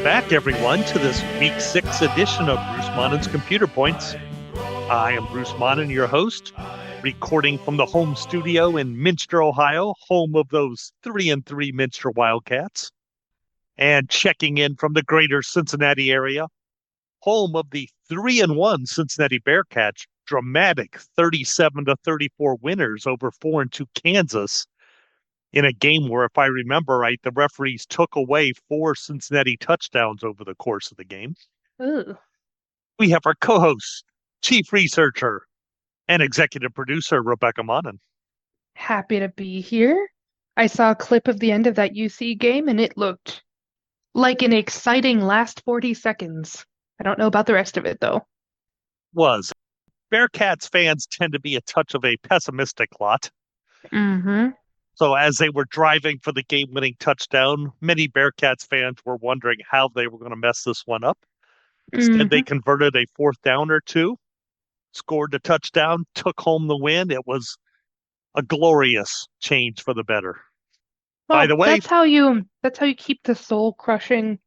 Welcome back, everyone, to this week 6 edition of Bruce Monnin's Computer Points. I am Bruce Monnin, your host, recording from the home studio in Minster, Ohio, home of those 3-3 Minster Wildcats, and checking in from the greater Cincinnati area, home of the 3-1 Cincinnati Bearcats, dramatic 37-34 winners over 4-2 Kansas, in a game where, if I remember right, the referees took away 4 Cincinnati touchdowns over the course of the game. Ooh. We have our co-host, chief researcher, and executive producer, Rebekah Monnin. Happy to be here. I saw a clip of the end of that UC game and it looked like an exciting last 40 seconds. I don't know about the rest of it though. Bearcats fans tend to be a touch of a pessimistic lot. Mm-hmm. So as they were driving for the game-winning touchdown, many Bearcats fans were wondering how they were going to mess this one up. Instead, they converted a 4th down or 2, scored the touchdown, took home the win. It was a glorious change for the better. By Well, the way, that's how you keep the soul-crushing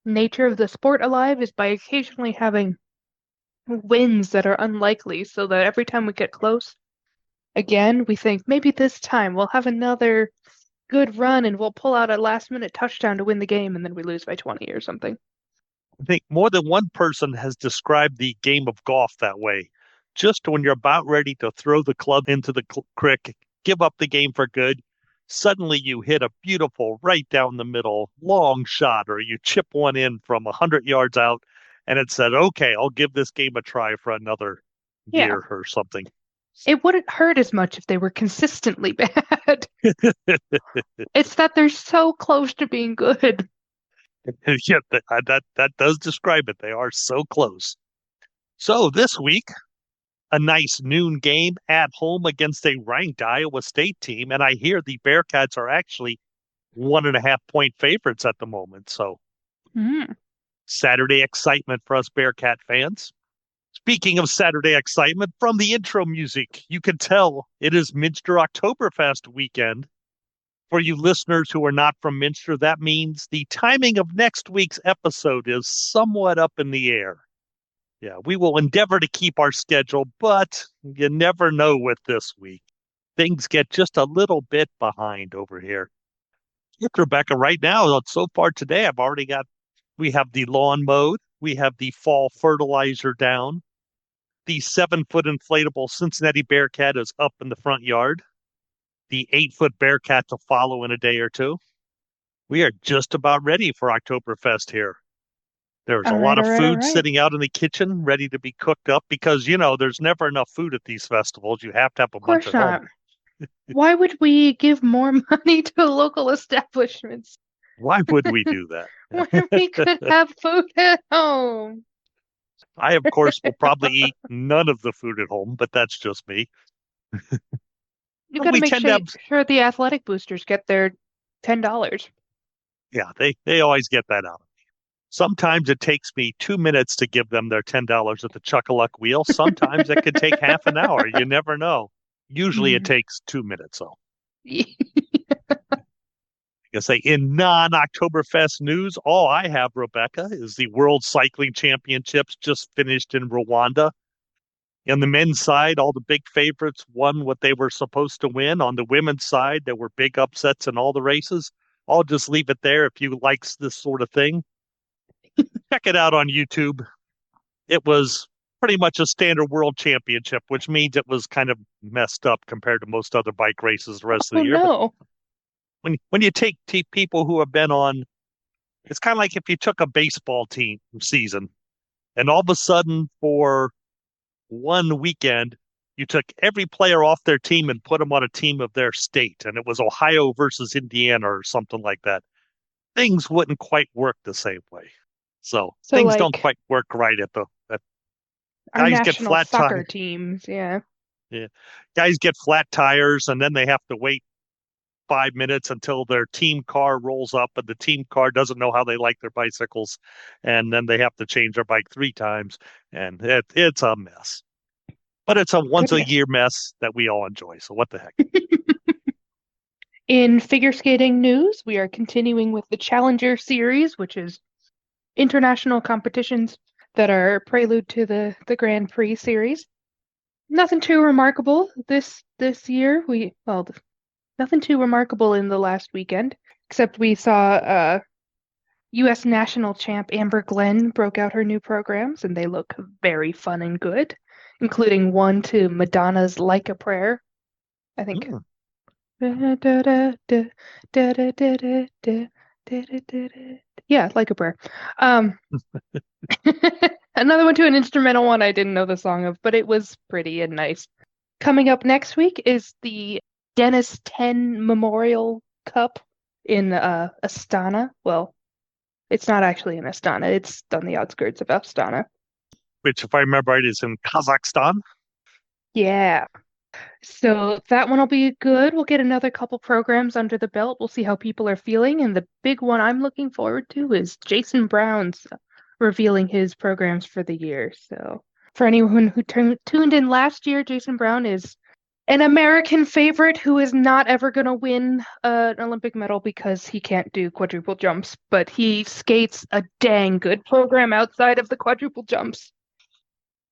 nature of the sport alive, is by occasionally having wins that are unlikely, so that every time we get close, again, we think maybe this time we'll have another good run and we'll pull out a last-minute touchdown to win the game, and then we lose by 20 or something. I think more than one person has described the game of golf that way. Just when you're about ready to throw the club into the creek, give up the game for good, suddenly you hit a beautiful right down the middle long shot, or you chip one in from 100 yards out, and it said, okay, I'll give this game a try for another Yeah. year or something. It wouldn't hurt as much if they were consistently bad. It's that they're so close to being good. Yeah, that does describe it. They are so close. So this week, a nice noon game at home against a ranked Iowa State team, and I hear the Bearcats are actually 1.5-point favorites at the moment. So Saturday excitement for us Bearcat fans. Speaking of Saturday excitement, from the intro music, you can tell it is Minster Oktoberfest weekend. For you listeners who are not from Minster, that means the timing of next week's episode is somewhat up in the air. Yeah, we will endeavor to keep our schedule, but you never know with this week. Things get just a little bit behind over here. With Rebekah, right now, so far today, we have the lawn mowed, we have the fall fertilizer down, the 7-foot inflatable Cincinnati Bearcat is up in the front yard, the 8-foot Bearcat to follow in a day or two. We are just about ready for Oktoberfest here. There's a lot of food sitting out in the kitchen ready to be cooked up because, there's never enough food at these festivals. You have to have a bunch at home. Why would we give more money to local establishments? Why would we do that? When we could have food at home. I, of course, will probably eat none of the food at home, but that's just me. You got to make sure the athletic boosters get their $10. Yeah, they always get that out of me. Sometimes it takes me 2 minutes to give them their $10 at the Chuck-a-Luck wheel. Sometimes it could take half an hour. You never know. Usually it takes 2 minutes, though. I say in non-Oktoberfest news, all I have, Rebekah, is the World Cycling Championships just finished in Rwanda. On the men's side, all the big favorites won what they were supposed to win. On the women's side, there were big upsets in all the races. I'll just leave it there. If you like this sort of thing, check it out on YouTube. It was pretty much a standard world championship, which means it was kind of messed up compared to most other bike races the rest of the year. No. When you take people who have been on, it's kind of like if you took a baseball team season and all of a sudden for one weekend, you took every player off their team and put them on a team of their state, and it was Ohio versus Indiana or something like that. Things wouldn't quite work the same way. So things don't quite work right at our guys get flat soccer teams. Yeah. Guys get flat tires, and then they have to wait 5 minutes until their team car rolls up, and the team car doesn't know how they like their bicycles, and then they have to change their bike 3 times, and it's a mess. But it's a once-a-year mess that we all enjoy, so what the heck. In figure skating news, we are continuing with the Challenger series, which is international competitions that are prelude to the Grand Prix series. Nothing too remarkable this year. Nothing too remarkable in the last weekend, except we saw U.S. national champ Amber Glenn broke out her new programs, and they look very fun and good, including one to Madonna's "Like a Prayer." I think. Hmm. Yeah, like a prayer. Um, Another one to an instrumental one I didn't know the song of, but it was pretty and nice. Coming up next week is the Dennis 10 Memorial Cup in Astana. Well, it's not actually in Astana, it's on the outskirts of Astana. Which, if I remember right, is in Kazakhstan. Yeah. So that one will be good. We'll get another couple programs under the belt. We'll see how people are feeling. And the big one I'm looking forward to is Jason Brown's revealing his programs for the year. So for anyone who tuned in last year, Jason Brown is an American favorite who is not ever going to win an Olympic medal because he can't do quadruple jumps, but he skates a dang good program outside of the quadruple jumps.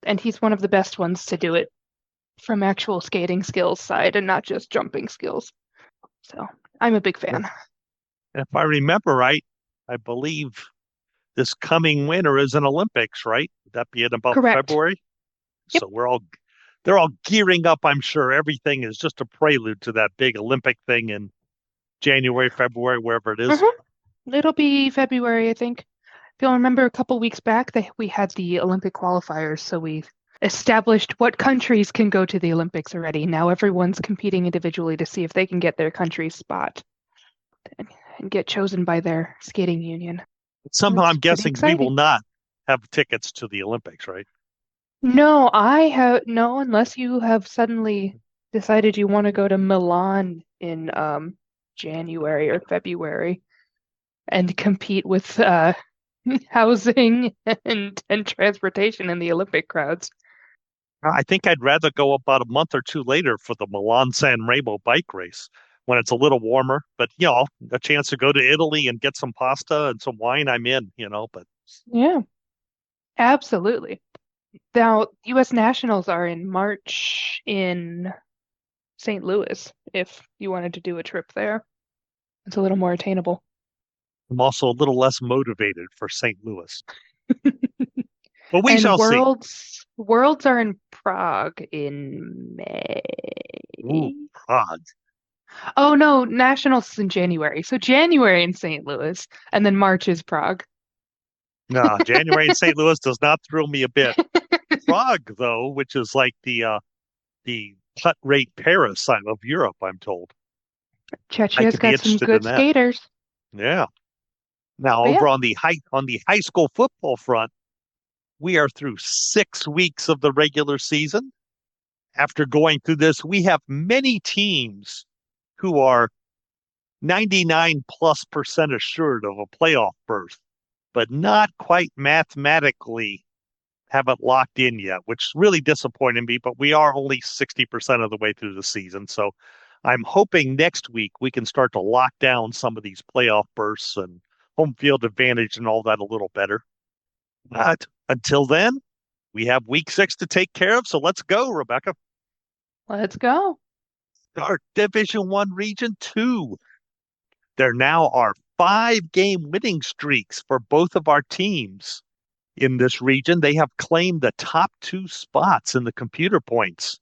And he's one of the best ones to do it from actual skating skills side and not just jumping skills. So I'm a big fan. If I remember right, I believe this coming winter is an Olympics, right? Would that be in about Correct. February? Yep. So they're all gearing up. I'm sure everything is just a prelude to that big Olympic thing in January, February, wherever it is. It'll be February, I think. If you'll remember a couple weeks back, we had the Olympic qualifiers, so we established what countries can go to the Olympics already. Now everyone's competing individually to see if they can get their country's spot and get chosen by their skating union. Somehow That's I'm pretty guessing we will exciting. not have tickets to the Olympics, right? No, I have no, unless you have suddenly decided you want to go to Milan in January or February and compete with housing and transportation in the Olympic crowds. I think I'd rather go about a month or two later for the Milan San Remo bike race when it's a little warmer. But a chance to go to Italy and get some pasta and some wine, I'm in. But Yeah, absolutely. Now, U.S. nationals are in March in St. Louis if you wanted to do a trip there. It's a little more attainable. I'm also a little less motivated for St. Louis. But we And shall see. worlds are in Prague in Ooh, May. Prague. Oh no, nationals is in January. So January in St. Louis, and then March is Prague. No, January in St. Louis does not thrill me a bit. Prague, though, which is like the cut rate Paris of Europe, I'm told. I Chechia's could be got some interested in good that. skaters. Yeah. Now, But yeah, over on the high school football front, we are through 6 weeks of the regular season. After going through this, we have many teams who are 99+% assured of a playoff berth, but not quite mathematically have it locked in yet, which really disappointed me. But we are only 60% of the way through the season. So I'm hoping next week we can start to lock down some of these playoff berths and home field advantage and all that a little better. But until then, we have week 6 to take care of. So let's go, Rebekah. let's go. Our Division One Region 2. There now are 5-game winning streaks for both of our teams in this region. They have claimed the top 2 spots in the computer points.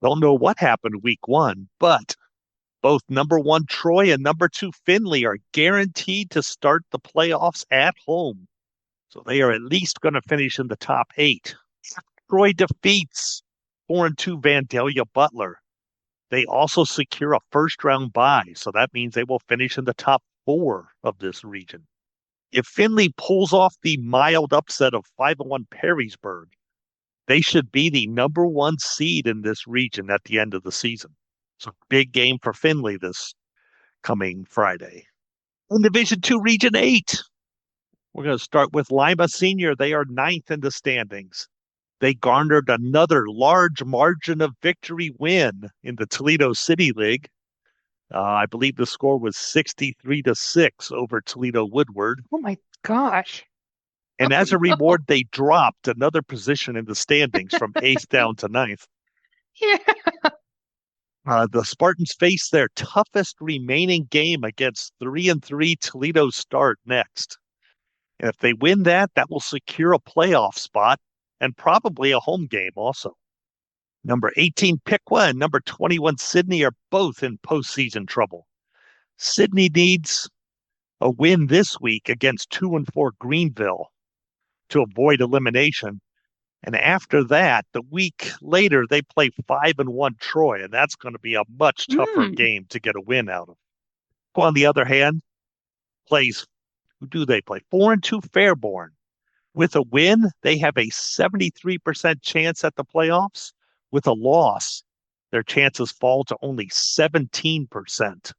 Don't know what happened week 1, but both number 1 Troy and number 2 Findlay are guaranteed to start the playoffs at home. So they are at least going to finish in the top 8. Troy defeats 4-2 Vandalia Butler. They also secure a first round bye, so that means they will finish in the top 4 of this region. If Findlay pulls off the mild upset of 5-1 Perrysburg, they should be the number 1 seed in this region at the end of the season. So big game for Findlay this coming Friday. In Division 2 Region 8, we're going to start with Lima Senior. They are 9th in the standings. They garnered another large margin of victory win in the Toledo City League. I believe the score was 63-6 over Toledo Woodward. Oh my gosh. And Oh as a no. reward, they dropped another position in the standings from eighth down to ninth. Yeah. The Spartans face their toughest remaining game against 3-3 Toledo Start next. And if they win that, that will secure a playoff spot and probably a home game also. Number 18 Piqua and number 21 Sydney are both in postseason trouble. Sydney needs a win this week against 2-4 Greenville to avoid elimination. And after that, the week later, they play 5-1 Troy, and that's going to be a much tougher Hmm. game to get a win out of. On the other hand, plays who do they play? 4-2 Fairborn. With a win, they have a 73% chance at the playoffs. With a loss, their chances fall to only 17%.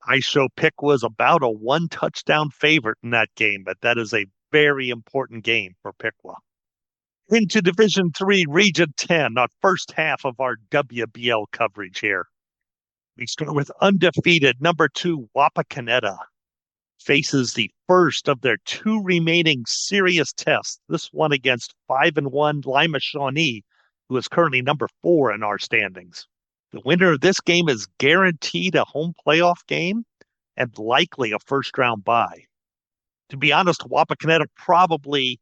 I show Pick was about a one touchdown favorite in that game, but that is a very important game for Piqua. Into Division 3, Region 10, our first half of our WBL coverage here. We start with undefeated number 2, Wapakoneta. Faces the first of their two remaining serious tests. This one against 5-1 Lima Shawnee, who is currently number 4 in our standings. The winner of this game is guaranteed a home playoff game and likely a first round bye. To be honest, Wapakoneta probably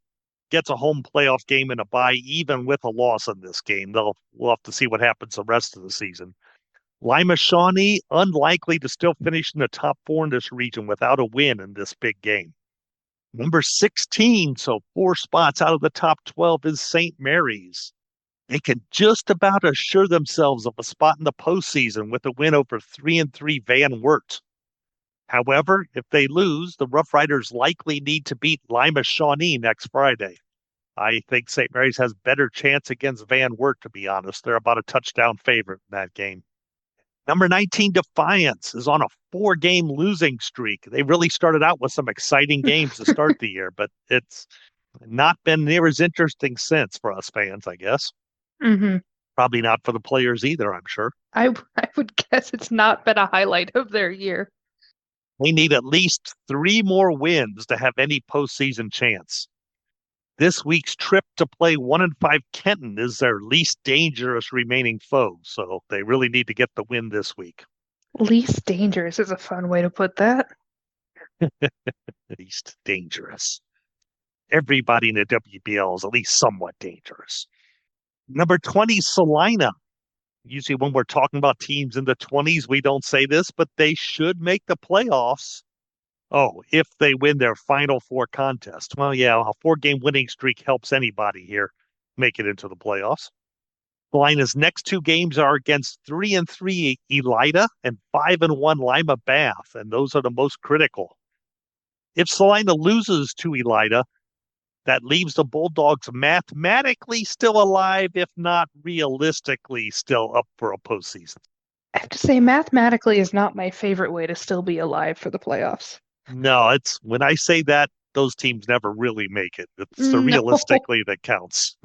gets a home playoff game and a bye, even with a loss in this game. We'll have to see what happens the rest of the season. Lima Shawnee, unlikely to still finish in the top 4 in this region without a win in this big game. Number 16, so 4 spots out of the top 12, is St. Mary's. They can just about assure themselves of a spot in the postseason with a win over 3-3 Van Wert. However, if they lose, the Rough Riders likely need to beat Lima Shawnee next Friday. I think St. Mary's has better chance against Van Wert, to be honest. They're about a touchdown favorite in that game. Number 19, Defiance, is on a 4-game losing streak. They really started out with some exciting games to start the year, but it's not been near as interesting since for us fans, I guess. Hmm. Probably not for the players either, I'm sure. I would guess it's not been a highlight of their year. They need at least 3 more wins to have any postseason chance. This week's trip to play 1-5 Kenton is their least dangerous remaining foe, so they really need to get the win this week. Least dangerous is a fun way to put that. Least dangerous. Everybody in the WBL is at least somewhat dangerous. Number 20, Salina. Usually when we're talking about teams in the 20s, we don't say this, but they should make the playoffs. Oh, if they win their final 4 contests. Well, yeah, a 4-game winning streak helps anybody here make it into the playoffs. Salina's next 2 games are against 3-3 Elida and 5-1 Lima Bath, and those are the most critical. If Salina loses to Elida, that leaves the Bulldogs mathematically still alive, if not realistically still up for a postseason. I have to say, mathematically is not my favorite way to still be alive for the playoffs. No, it's when I say that, those teams never really make it. It's the No, realistically that counts.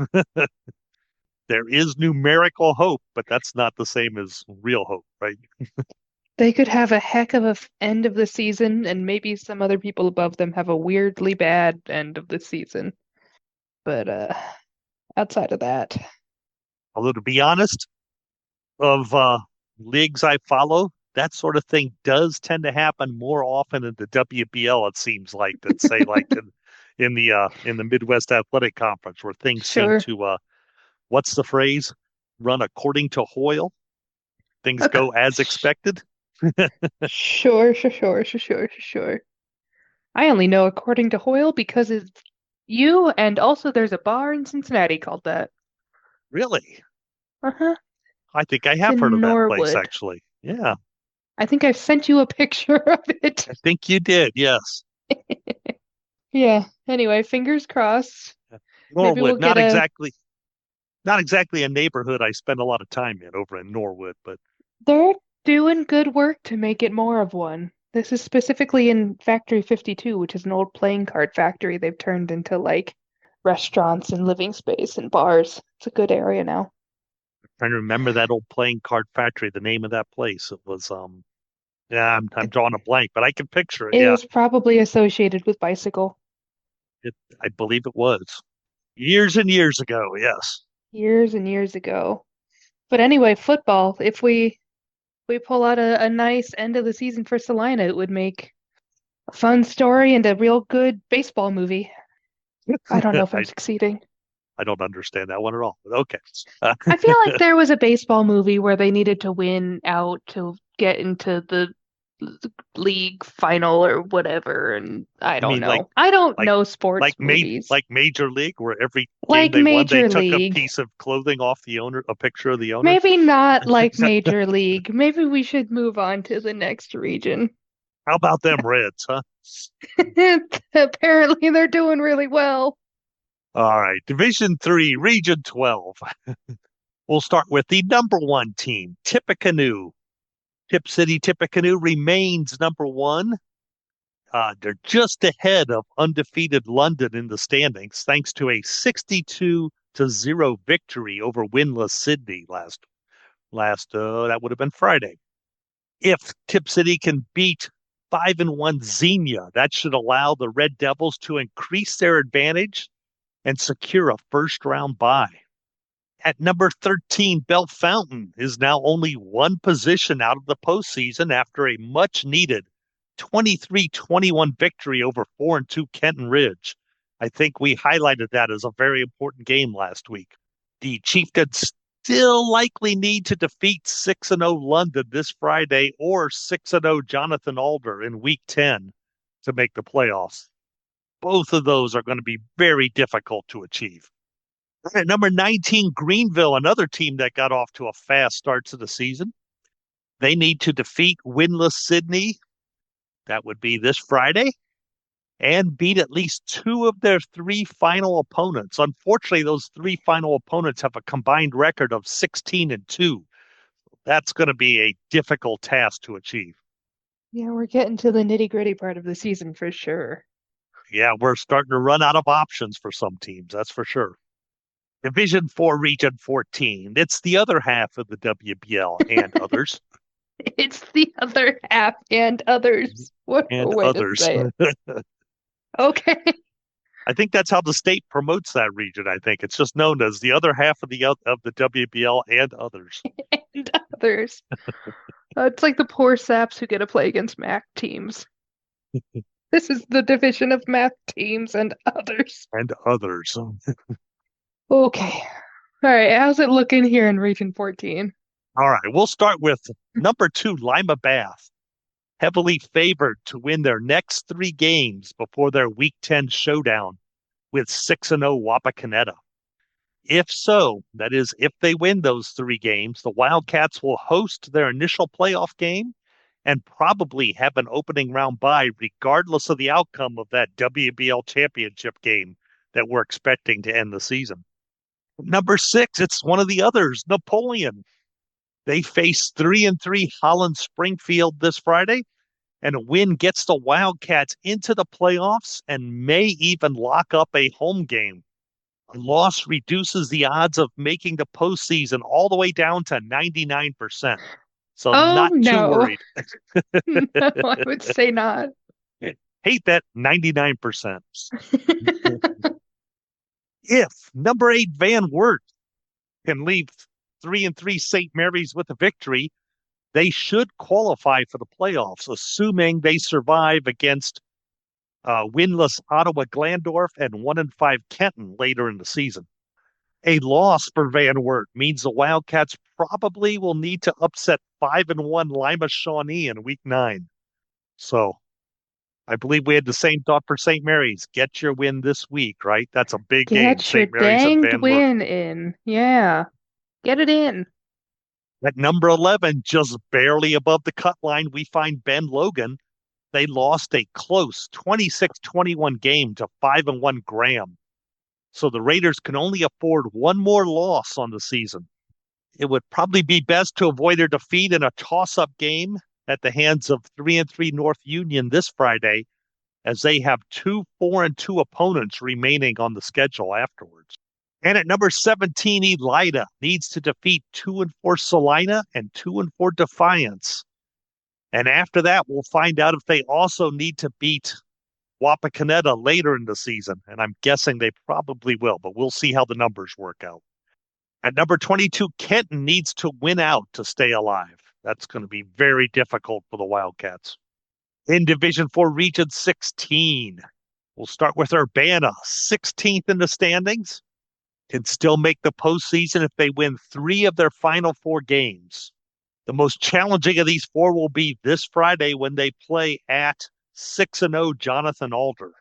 There is numerical hope, but that's not the same as real hope, right? they could have a heck of a end of the season, and maybe some other people above them have a weirdly bad end of the season. But outside of that, Although, to be honest, of leagues I follow, that sort of thing does tend to happen more often in the WBL. It seems like than say like in the Midwest Athletic Conference, where things seem sure. to what's the phrase? Run according to Hoyle. Things Okay. go as expected. Sure. I only know according to Hoyle because it's you, and also there's a bar in Cincinnati called that. Really, Uh-huh. I think I It's have heard in of that place Norwood. actually. Yeah, I think I've sent you a picture of it. I think you did. Yes, Yeah. Anyway, fingers crossed. Maybe Norwood, we'll get not exactly a neighborhood I spend a lot of time in over in Norwood, but they're doing good work to make it more of one. This is specifically in Factory 52, which is an old playing card factory they've turned into like restaurants and living space and bars. It's a good area now. trying to remember that old playing card factory, the name of that place. It was yeah, I'm It, drawing a blank, but I can picture it. it Yeah. was probably associated with bicycle. I believe it was years and years ago. Yes. Years and years ago. But anyway, football, if we pull out a nice end of the season for Salina, it would make a fun story and a real good baseball movie. I don't know if I'm I succeeding. I don't understand that one at all. But okay. I feel like there was a baseball movie where they needed to win out to get into the league final or whatever, and I You don't mean know. I don't like know sports movies. like Major League, where every game Like they won, they Major took a League. piece of clothing off the owner, a picture of the owner. Maybe not like Major League. Maybe we should move on to the next region. How about them Reds, huh? Apparently, they're doing really well. All right, Division Three, Region 12. We'll start with the number one team, Tippecanoe. Tip City Tippecanoe remains number one. They're just ahead of undefeated London in the standings, thanks to a 62-0 victory over winless Sydney last that would have been Friday. If Tip City can beat 5-1 Xenia, that should allow the Red Devils to increase their advantage and secure a first round bye. At number 13, Bellefontaine is now only one position out of the postseason after a much needed 23-21 victory over 4-2 Kenton Ridge. I think we highlighted that as a very important game last week. The Chieftains still likely need to defeat 6-0 London this Friday or 6-0 Jonathan Alder in week 10 to make the playoffs. Both of those are going to be very difficult to achieve. At number 19, Greenville, another team that got off to a fast start to the season. They need to defeat winless Sydney. That would be this Friday, and beat at least two of their three final opponents. Unfortunately, those three final opponents have a combined record of 16-2. That's going to be a difficult task to achieve. Yeah, we're getting to the nitty-gritty part of the season for sure. Yeah, we're starting to run out of options for some teams, that's for sure. Division 4, Region 14. It's the other half of the WBL and others. It's the other half and others. What a And way to others. say it. Okay. I think that's how the state promotes that region. I think it's just known as the other half of the WBL and others. And others. It's like the poor saps who get to play against MAC teams. This is the division of MAC teams and others. And others. Okay. All right. How's it looking here in Region 14? All right, we'll start with number 2, Lima Bath, heavily favored to win their next 3 games before their Week 10 showdown with 6-0 Wapakoneta. If so, that is, if they win those 3 games, the Wildcats will host their initial playoff game and probably have an opening round bye, regardless of the outcome of that WBL championship game that we're expecting to end the season. Number 6, it's one of the others, Napoleon. They face 3-3 Holland Springfield this Friday, and a win gets the Wildcats into the playoffs and may even lock up a home game. A loss reduces the odds of making the postseason all the way down to 99%. So Oh not too no. worried. No, I would say not. Hate that 99%. If number 8 Van Wert can leave 3-3 St. Mary's with a victory, they should qualify for the playoffs, assuming they survive against winless Ottawa Glandorf and 1-5 Kenton later in the season. A loss for Van Wert means the Wildcats probably will need to upset 5-1 Lima Shawnee in week 9. So I believe we had the same thought for St. Mary's. Get your win this week, right? That's a big game, Get your St. Mary's and danged Van Wert. win in. Yeah. Get it in. At number 11, just barely above the cut line, we find Ben Logan. They lost a close 26-21 game to 5-1 Graham. So the Raiders can only afford one more loss on the season. It would probably be best to avoid a defeat in a toss-up game at the hands of 3-3 North Union this Friday, as they have 2 4-2 opponents remaining on the schedule afterwards. And at number 17, Elida needs to defeat 2-4 Salina and 2-4 Defiance. And after that, we'll find out if they also need to beat Wapakoneta later in the season, and I'm guessing they probably will, but we'll see how the numbers work out. At number 22, Kenton needs to win out to stay alive. That's going to be very difficult for the Wildcats. In Division 4, Region 16, we'll start with Urbana, 16th in the standings. Can still make the postseason if they win 3 of their final 4 games. The most challenging of these 4 will be this Friday when they play at 6-0 Jonathan Alder.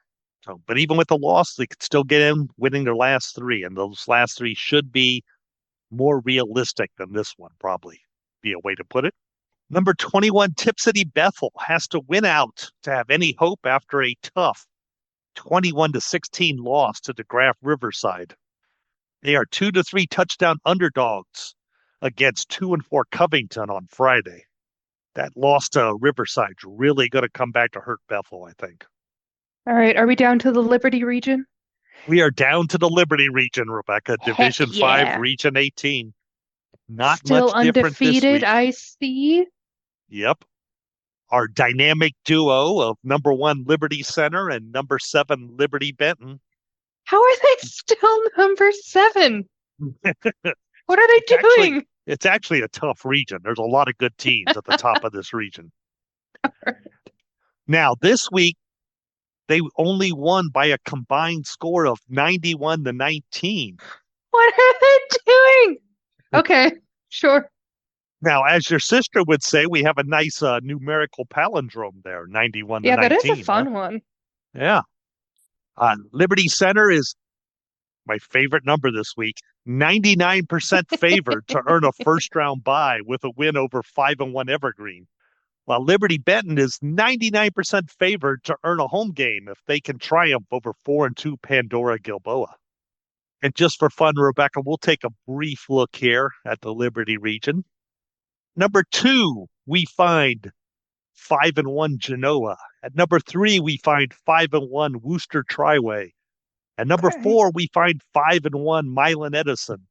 So, but even with the loss, they could still get in winning their last 3, and those last 3 should be more realistic than this one, probably be a way to put it. Number 21, Tip City Bethel has to win out to have any hope after a tough 21-16 loss to DeGraff Riverside. They are 2 to 3 touchdown underdogs against 2 and 4 Covington on Friday. That loss to Riverside's really going to come back to hurt Bethel, I think. All right, are we down to the Liberty region? We are down to the Liberty region, Rebekah. Heck Division 5, yeah. Region 18. Not Still much different this undefeated, week. I see. Yep. Our dynamic duo of number 1 Liberty Center and number 7 Liberty Benton. How are they still number 7? What are they doing? It's actually a tough region. There's a lot of good teams at the top of this region. Now, this week, they only won by a combined score of 91-19. What are they doing? Okay, sure. Now, as your sister would say, we have a nice numerical palindrome there, 91-19. Yeah, that is a fun one. Yeah. Liberty Center is my favorite number this week, 99% favored to earn a first-round bye with a win over 5-1 Evergreen, while Liberty Benton is 99% favored to earn a home game if they can triumph over 4-2 Pandora Gilboa. And just for fun, Rebekah, we'll take a brief look here at the Liberty region. Number 2, we find 5-1 Genoa. At number 3, we find 5-1 Worcester Triway. At number 4, we find 5-1 Milan Edison.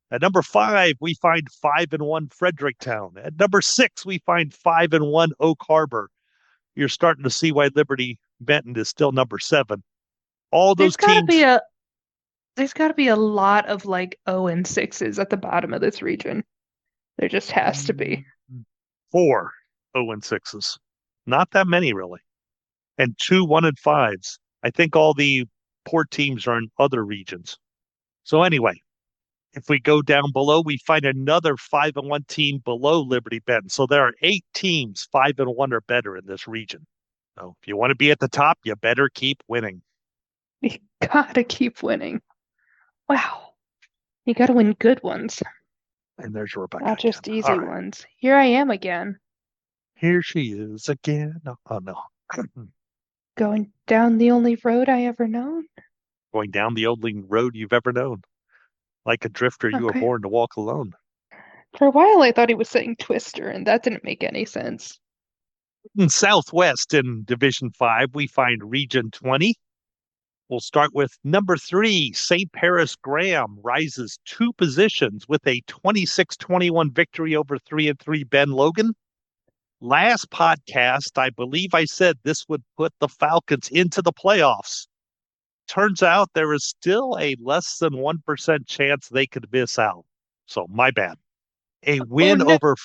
At number 5, we find 5-1 Fredericktown. At number 6, we find 5-1 Oak Harbor. You're starting to see why Liberty Benton is still number 7. All those teams. There's got to be a lot of like 0-6s at the bottom of this region. There just has to be. 4 0-6s. Not that many, really. And 2 1-5s. I think all the poor teams are in other regions. So anyway, if we go down below, we find another 5-1 team below Liberty Benton. So there are 8 teams 5-1 or better in this region. So if you want to be at the top, you better keep winning. You gotta keep winning. Wow. You gotta win good ones. And there's Rebekah. Not just again. easy ones. Here I am again. Here she is again. Oh, no. Going down the only road I ever known. Going down the only road you've ever known. Like a drifter, you were born to walk alone. For a while, I thought he was saying Twister, and that didn't make any sense. In Southwest in Division 5, we find Region 20. We'll start with number 3, St. Paris Graham rises 2 positions with a 26-21 victory over 3-3 Ben Logan. Last podcast, I believe I said this would put the Falcons into the playoffs. Turns out there is still a less than 1% chance they could miss out. So my bad. A win over...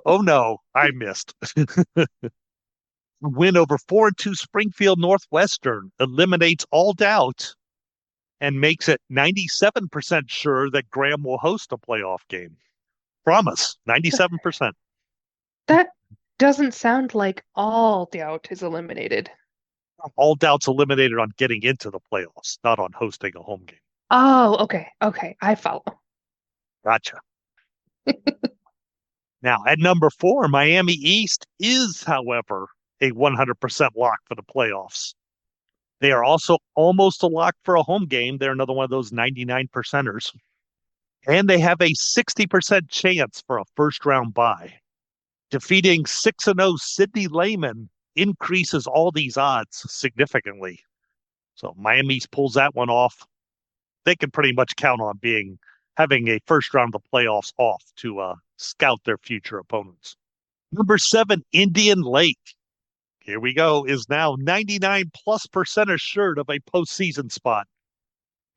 Oh no, I missed. Win over 4-2 Springfield Northwestern eliminates all doubt and makes it 97% sure that Graham will host a playoff game. Promise, 97%. That doesn't sound like all doubt is eliminated. All doubt's eliminated on getting into the playoffs, not on hosting a home game. Oh, okay. Okay, I follow. Gotcha. Now, at number 4, Miami East is, however, a 100% lock for the playoffs. They are also almost a lock for a home game. They're another one of those 99%ers. And they have a 60% chance for a first-round bye. Defeating 6-0 Sidney Lehman increases all these odds significantly. So Miami pulls that one off. They can pretty much count on having a first round of the playoffs off to scout their future opponents. Number 7, Indian Lake. here we go, is now 99+% assured of a postseason spot.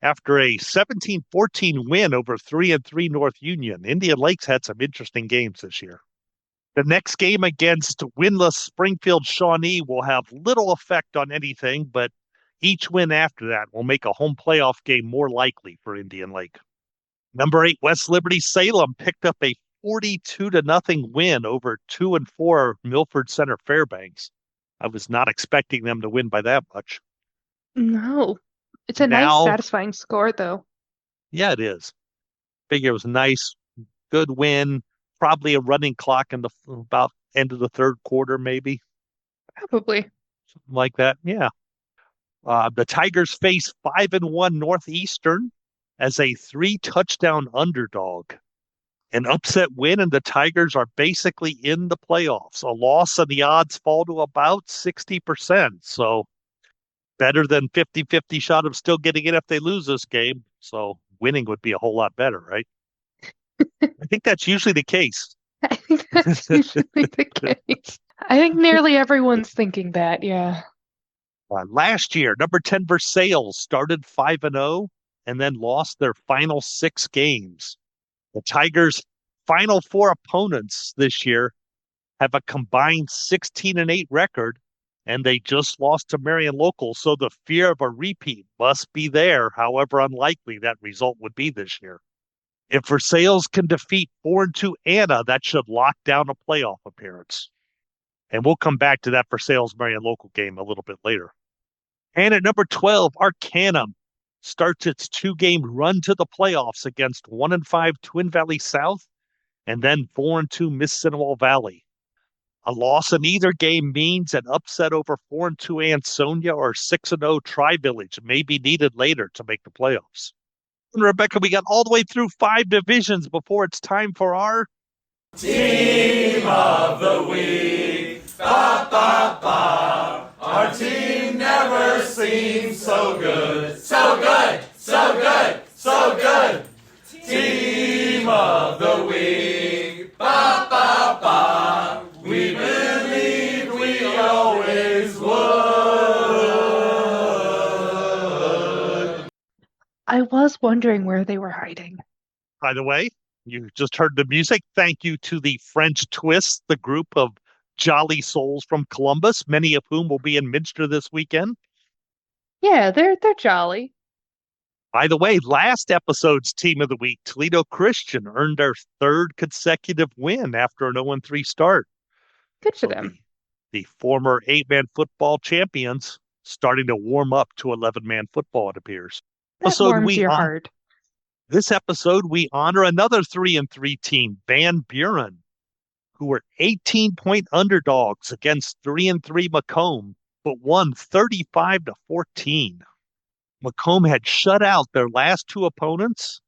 After a 17-14 win over 3-3 North Union, Indian Lakes had some interesting games this year. The next game against winless Springfield Shawnee will have little effect on anything, but each win after that will make a home playoff game more likely for Indian Lake. Number 8, West Liberty Salem picked up a 42-0 win over 2-4 Milford Center Fairbanks. I was not expecting them to win by that much. No. It's a nice, Now, satisfying score, though. yeah, it is. Figure it was a nice, good win. Probably a running clock in the about end of the third quarter, maybe Probably. something like that. Yeah. The Tigers face 5-1 Northeastern as a 3-touchdown underdog. An upset win, and the Tigers are basically in the playoffs. A loss, and the odds fall to about 60%. So better than 50-50 shot of still getting it if they lose this game. So winning would be a whole lot better, right? I think that's usually the case. I think that's usually the case. I think nearly everyone's thinking that, yeah. Last year, number 10 Versailles started 5-0 and then lost their final 6 games. The Tigers' final 4 opponents this year have a combined 16-8 record, and they just lost to Marion Local. So the fear of a repeat must be there, however unlikely that result would be this year. If Versailles can defeat 4-2 Anna, that should lock down a playoff appearance. And we'll come back to that Versailles Marion Local game a little bit later. And at number 12, Arcanum starts its 2-game run to the playoffs against 1-5 Twin Valley South and then 4-2 Miss Sinual Valley. A loss in either game means an upset over 4-2 Ansonia or 6-0 Tri-Village may be needed later to make the playoffs. And Rebekah, we got all the way through 5 divisions before it's time for our Team of the Week. Ba, ba, ba. Our team never seems so good. So good, so good, so good. Team of the Week. Ba, ba, ba. We believed we always would. I was wondering where they were hiding. By the way, you just heard the music. Thank you to the French Twist, the group of jolly souls from Columbus, many of whom will be in Minster this weekend. Yeah, they're jolly. By the way, last episode's Team of the Week, Toledo Christian, earned their 3rd consecutive win after an 0-3 start. Good for So them. the former 8-man football champions starting to warm up to 11-man football, it appears. That warms your heart. This episode, we honor another 3-3 team, Van Buren, who were 18-point underdogs against 3-3 Macomb, but won 35-14. Macomb had shut out their last 2 opponents,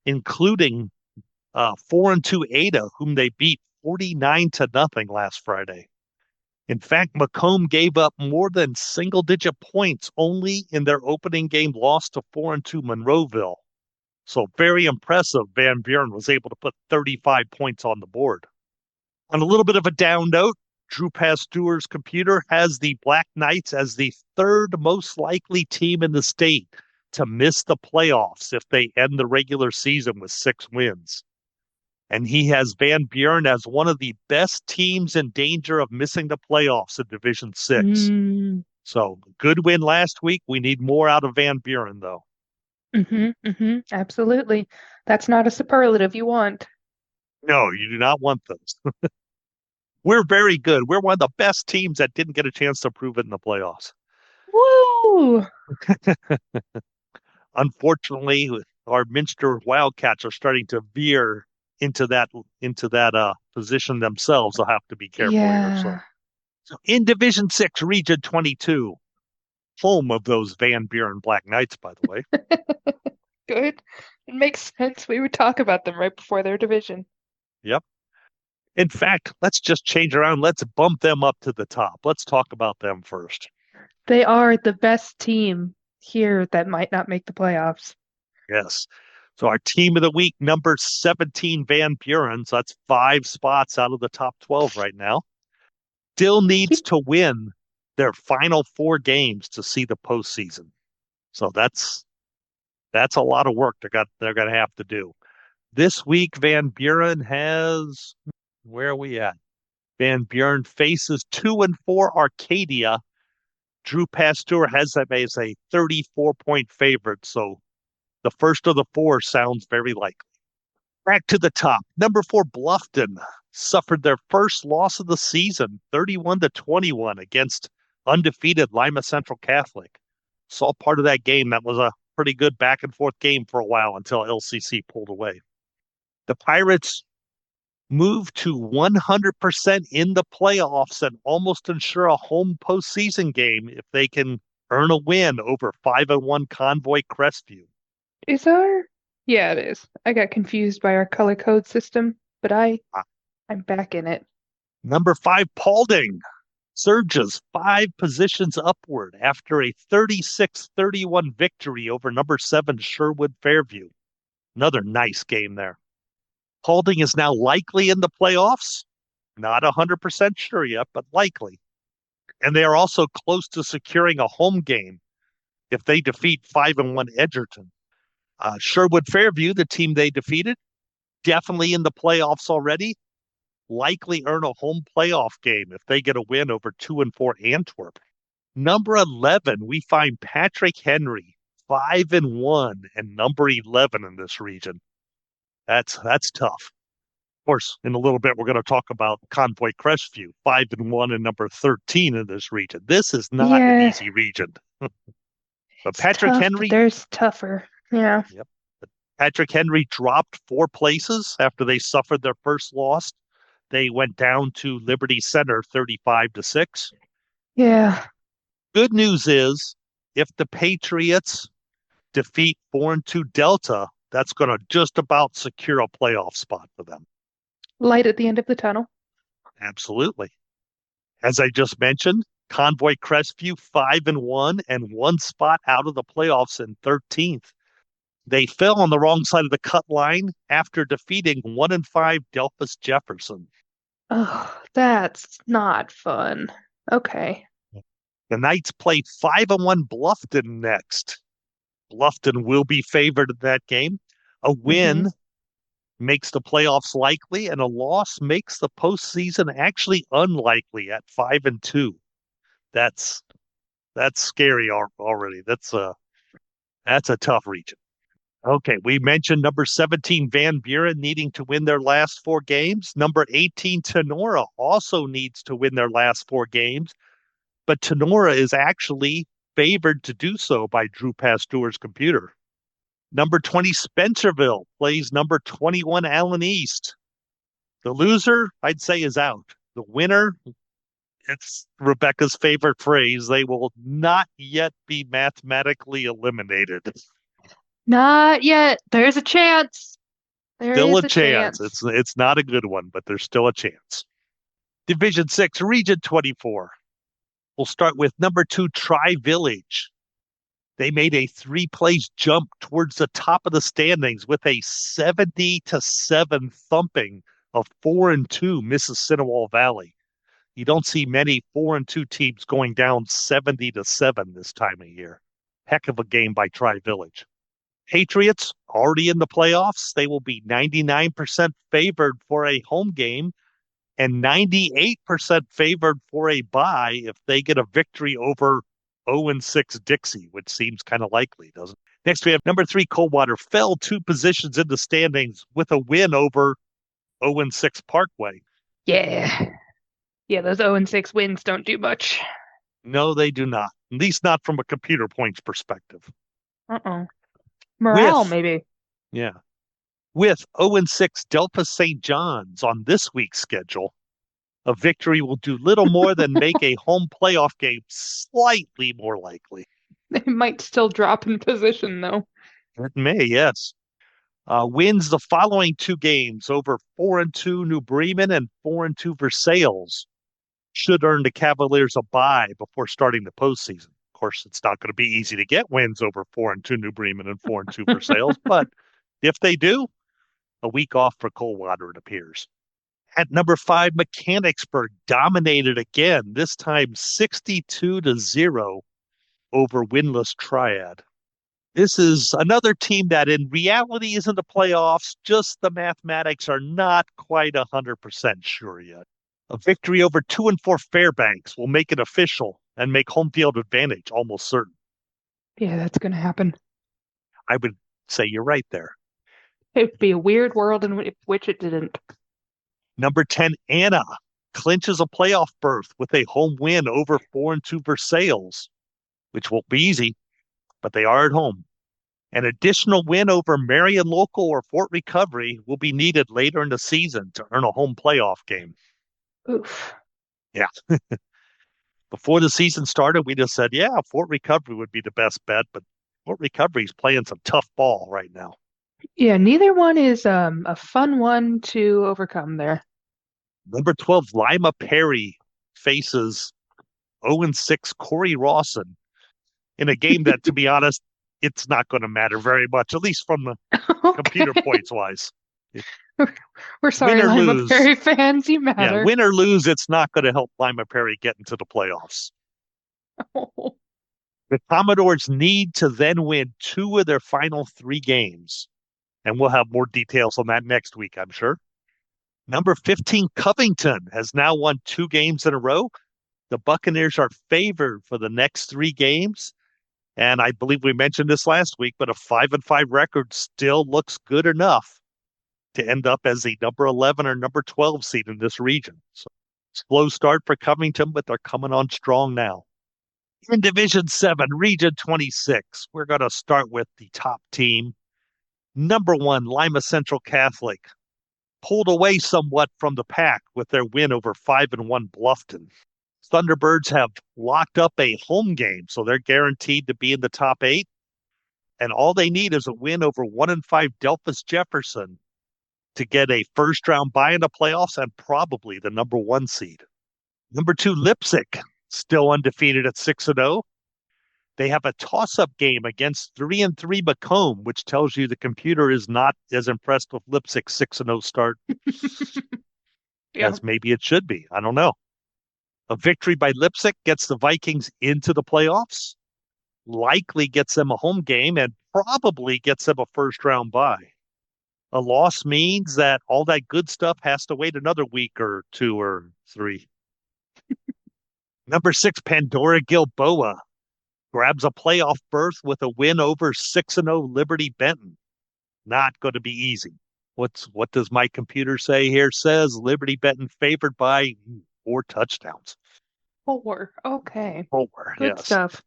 including 4-2 Ada, whom they beat 49-0 last Friday. In fact, Macomb gave up more than single-digit points only in their opening game loss to 4-2 Monroeville. So very impressive. Van Buren was able to put 35 points on the board. On a little bit of a down note, Drew Pasteur's computer has the Black Knights as the 3rd most likely team in the state to miss the playoffs if they end the regular season with 6 wins. And he has Van Buren as one of the best teams in danger of missing the playoffs in Division 6. So good win last week. We need more out of Van Buren, though. Absolutely. That's not a superlative you want. No, you do not want those. We're very good. We're one of the best teams that didn't get a chance to prove it in the playoffs. Woo! Unfortunately, our Minster Wildcats are starting to veer into that position themselves. They'll have to be careful here. So in Division 6, Region 22, home of those Van Buren Black Knights, by the way. Good. It makes sense. We would talk about them right before their division. Yep. In fact, let's just change around. Let's bump them up to the top. Let's talk about them first. They are the best team here that might not make the playoffs. Yes. So our team of the week, number 17, Van Buren. So that's 5 spots out of the top 12 right now. Still needs to win their final 4 games to see the postseason. So that's a lot of work they're going to have to do. This week, Van Buren has, where are we at? Van Buren faces 2-4 Arcadia. Drew Pasteur has them as a 34-point favorite, so the first of the 4 sounds very likely. Back to the top. Number 4, Bluffton suffered their first loss of the season, 31-21 against undefeated Lima Central Catholic. Saw part of that game. That was a pretty good back and forth game for a while until LCC pulled away. The Pirates moved to 100% in the playoffs and almost ensure a home postseason game if they can earn a win over 5-1 Convoy Crestview. Yeah, it is. I got confused by our color code system, but I'm back in it. Number 5, Paulding surges 5 positions upward after a 36-31 victory over number 7 Sherwood Fairview. Another nice game there. Paulding is now likely in the playoffs. Not 100% sure yet, but likely. And they are also close to securing a home game if they defeat 5-1 Edgerton. Sherwood Fairview, the team they defeated, definitely in the playoffs already. Likely earn a home playoff game if they get a win over 2-4 Antwerp. Number 11, we find Patrick Henry, 5-1 and number 11 in this region. That's tough. Of course, in a little bit, we're going to talk about Convoy Crestview, 5-1 and number 13 in this region. This is not an easy region. But Patrick Henry, there's tougher. Yeah. Yep. Patrick Henry dropped 4 places after they suffered their first loss. They went down to Liberty Center 35-6. Yeah. Good news is if the Patriots defeat 4-2 Delta, that's going to just about secure a playoff spot for them. Light at the end of the tunnel. Absolutely. As I just mentioned, Convoy Crestview 5-1 and 1 spot out of the playoffs in 13th. They fell on the wrong side of the cut line after defeating 1-5 Delphus Jefferson. Oh, that's not fun. Okay. The Knights play 5-1 Bluffton next. Bluffton will be favored in that game. A win makes the playoffs likely, and a loss makes the postseason actually unlikely at 5-2. That's scary already. That's a tough region. Okay, we mentioned number 17 Van Buren needing to win their last 4 games. Number 18 Tenora also needs to win their last 4 games, but Tenora is actually favored to do so by Drew Pasteur's computer. Number 20 Spencerville plays number 21 Allen East. The loser, I'd say, is out. The winner, it's Rebekah's favorite phrase, they will not yet be mathematically eliminated. Not yet. There's a chance. Still a chance. It's not a good one, but there's still a chance. Division 6, Region 24. We'll start with number 2 Tri-Village. They made a 3-place jump towards the top of the standings with a 70-7 thumping of 4-2 Mississinawa Valley. You don't see many 4-2 teams going down 70-7 this time of year. Heck of a game by Tri-Village. Patriots already in the playoffs. They will be 99% favored for a home game and 98% favored for a bye if they get a victory over 0-6 Dixie, which seems kind of likely, doesn't it? Next, we have number 3 Coldwater fell 2 positions in the standings with a win over 0-6 Parkway. Yeah. Yeah, those 0-6 wins don't do much. No, they do not. At least not from a computer points perspective. Morale, maybe. Yeah. With 0-6 Delta St. John's on this week's schedule, a victory will do little more than make a home playoff game slightly more likely. They might still drop in position, though. It may, yes. Wins the following 2 games over 4-2 New Bremen and 4-2 Versailles. Should earn the Cavaliers a bye before starting the postseason. Of course, it's not going to be easy to get wins over 4-2 New Bremen and 4-2 Versailles, but if they do, a week off for Coldwater, it appears. At number 5, Mechanicsburg dominated again, this time 62-0 over winless Triad. This is another team that in reality is in the playoffs, just the mathematics are not quite 100% sure yet. A victory over 2 and 4 Fairbanks will make it official and make home field advantage almost certain. Yeah, that's going to happen. I would say you're right there. It'd be a weird world in which it didn't. Number 10, Anna clinches a playoff berth with a home win over 4-2 Versailles, which won't be easy, but they are at home. An additional win over Marion Local or Fort Recovery will be needed later in the season to earn a home playoff game. Oof. Yeah. Before the season started, we just said, yeah, Fort Recovery would be the best bet, but Fort Recovery's playing some tough ball right now. Yeah, neither one is a fun one to overcome there. Number 12, Lima Perry faces 0-6 Corey Rawson in a game that, to be honest, it's not going to matter very much, at least from the computer points wise. We're sorry, Lima Perry fans, you matter. Yeah, win or lose, it's not going to help Lima Perry get into the playoffs. Oh. The Commodores need to then win 2 of their final 3 games, and we'll have more details on that next week, I'm sure. Number 15, Covington has now won 2 games in a row. The Buccaneers are favored for the next 3 games. And I believe we mentioned this last week, but a 5-5 record still looks good enough to end up as the number 11 or number 12 seed in this region. So slow start for Covington, but they're coming on strong now. In Division 7, Region 26, we're going to start with the top team. Number 1, Lima Central Catholic, pulled away somewhat from the pack with their win over 5-1 Bluffton. Thunderbirds have locked up a home game, so they're guaranteed to be in the top 8. And all they need is a win over 1-5 Delphus Jefferson to get a first-round bye in the playoffs and probably the number 1 seed. Number 2, Leipzig, still undefeated at 6-0. They have a toss-up game against 3-3 Macomb, which tells you the computer is not as impressed with Leipzig's 6-0 start as maybe it should be. I don't know. A victory by Leipzig gets the Vikings into the playoffs, likely gets them a home game, and probably gets them a first-round bye. A loss means that all that good stuff has to wait another week or 2 or 3. Number 6, Pandora Gilboa grabs a playoff berth with a win over 6-0 Liberty Benton. Not going to be easy. What does my computer say here? Says Liberty Benton favored by 4 touchdowns. 4. Okay. 4. Good yes. stuff.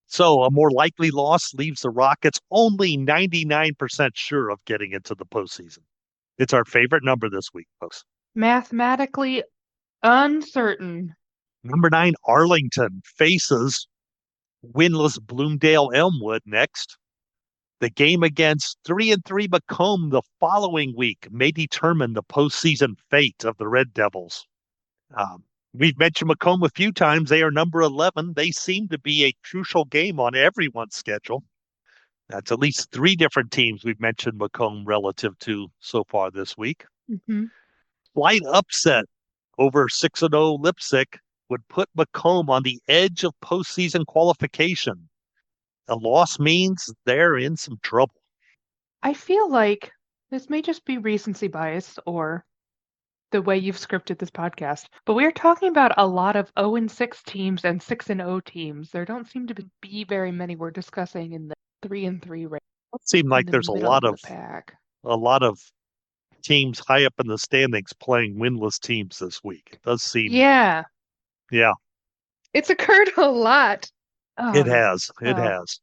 So a more likely loss leaves the Rockets only 99% sure of getting into the postseason. It's our favorite number this week, folks. Mathematically uncertain. Number 9, Arlington faces winless Bloomdale Elmwood next. The game against 3-3 Macomb the following week may determine the postseason fate of the Red Devils. We've mentioned Macomb a few times. They are number 11. They seem to be a crucial game on everyone's schedule. That's at least 3 different teams we've mentioned Macomb relative to so far this week. Mm-hmm. Slight upset over 6-0 Leipzig would put Macomb on the edge of postseason qualification. A loss means they're in some trouble. I feel like this may just be recency bias or the way you've scripted this podcast, but we're talking about a lot of 0-6 teams and 6-0 teams. There don't seem to be very many we're discussing in the 3-3 range. It seems like there's a lot of teams high up in the standings playing winless teams this week. It does seem. Yeah. It's occurred a lot. It has. It has.